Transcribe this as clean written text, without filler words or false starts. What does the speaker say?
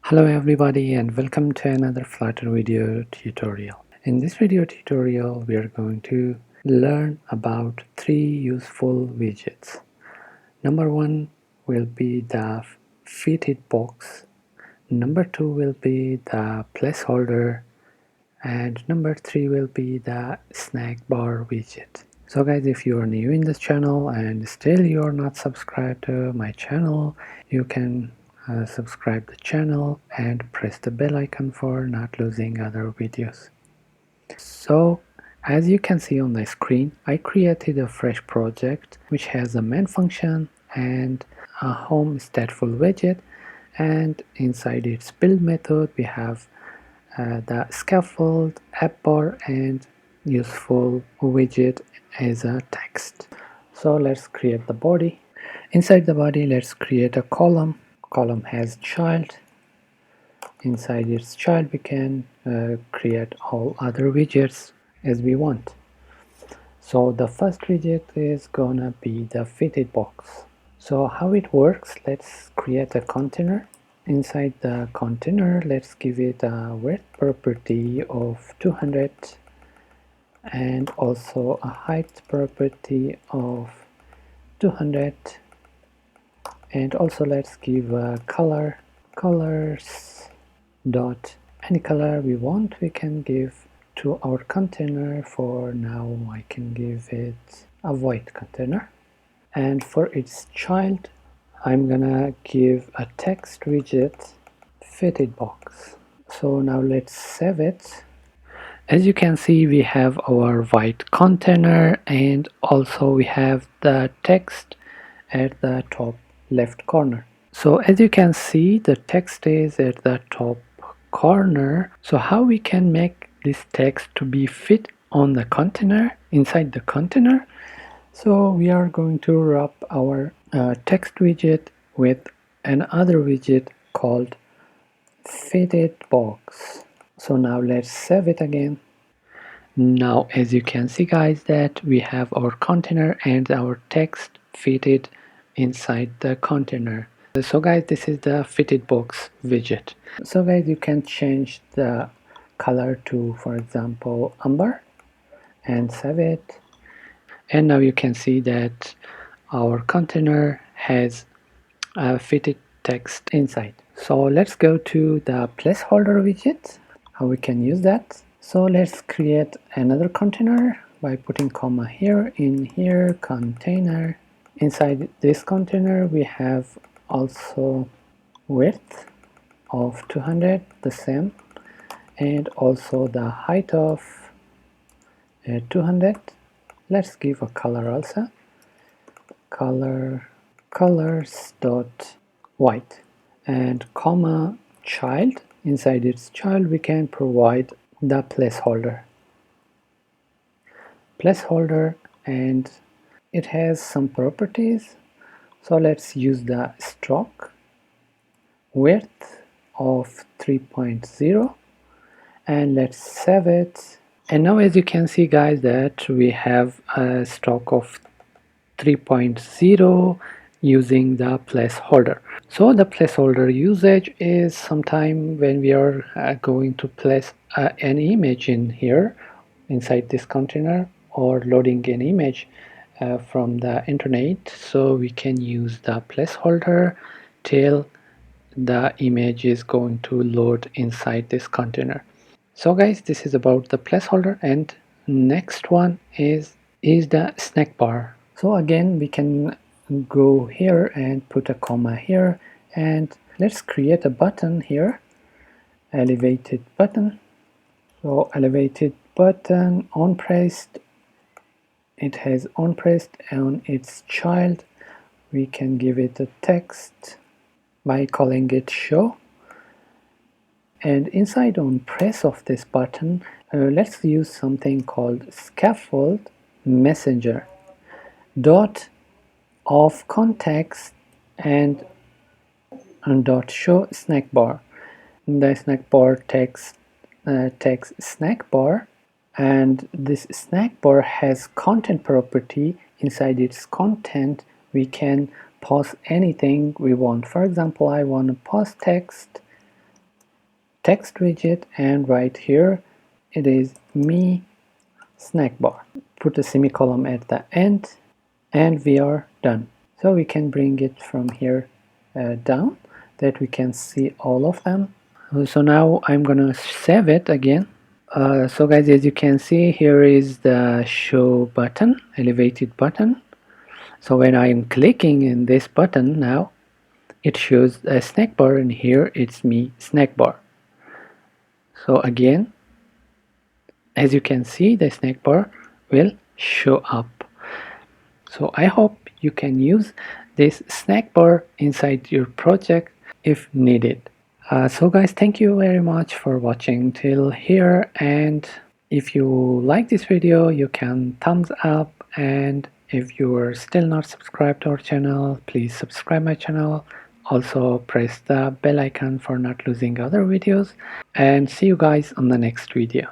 Hello everybody and welcome to another Flutter video tutorial. In this video tutorial we are going to learn about three useful widgets. Number one will be the fitted box, number two will be the placeholder, and number three will be the snackbar widget. So guys, if you are new in this channel and still you are not subscribed to my channel, you can subscribe the channel and press the bell icon for not losing other videos. So as you can see on the screen, I created a fresh project which has a main function and a home stateful widget, and inside its build method we have the scaffold, app bar, and useful widget as a text. So let's create the body. Inside the body, let's create a column. Column has child. Inside its child, we can create all other widgets as we want. So the first widget is gonna be the fitted box. So how it works, let's create a container. Inside the container, let's give it a width property of 200 and also a height property of 200, and also let's give a colors dot any color we want we can give to our container. For now I can give it a white container, and for its child I'm gonna give a text widget fitted box. So now let's save it. As you can see, we have our white container and also we have the text at the top left corner. So as you can see, the text is at the top corner. So how we can make this text to be fit on the container, inside the container? So we are going to wrap our text widget with another widget called fitted box. So now let's save it again. Now as you can see guys, that we have our container and our text fitted inside the container. So guys, this is the fitted box widget. So guys, you can change the color to, for example, amber, and save it. And now you can see that our container has a fitted text inside. So let's go to the placeholder widget, how we can use that. So let's create another container by putting comma here, in here, container. Inside this container we have also width of 200, the same, and also the height of 200. Let's give a color also, colors dot white, and comma child. Inside its child we can provide the placeholder, and it has some properties. So let's use the stroke width of 3.0 and let's save it. And now as you can see guys, that we have a stroke of 3.0 using the placeholder. So the placeholder usage is sometime when we are going to place an image in here inside this container, or loading an image from the internet. So we can use the placeholder till the image is going to load inside this container. So guys, this is about the placeholder, and next one is the snack bar. So again, we can go here and put a comma here, and let's create a button here, elevated button. So elevated button on pressed, it has on pressed on its child. We can give it a text by calling it show, and inside on press of this button let's use something called scaffold messenger dot of context and dot show snack bar. The snack bar takes snack bar, and this snack bar has content property. Inside its content we can pass anything we want. For example, I want to pass text, text widget, and right here it is me snack bar. Put a semicolon at the end and we are done. So we can bring it from here down that we can see all of them. So now I'm gonna save it again. So guys, as you can see, here is the show button, elevated button. So when I'm clicking in this button now, it shows a snack bar, and here it's me snack bar. So again, as you can see, the snack bar will show up. So I hope you can use this snack bar inside your project if needed. So guys, thank you very much for watching till here, and if you like this video you can thumbs up, and if you are still not subscribed to our channel, please subscribe my channel. Also press the bell icon for not losing other videos, and see you guys on the next video.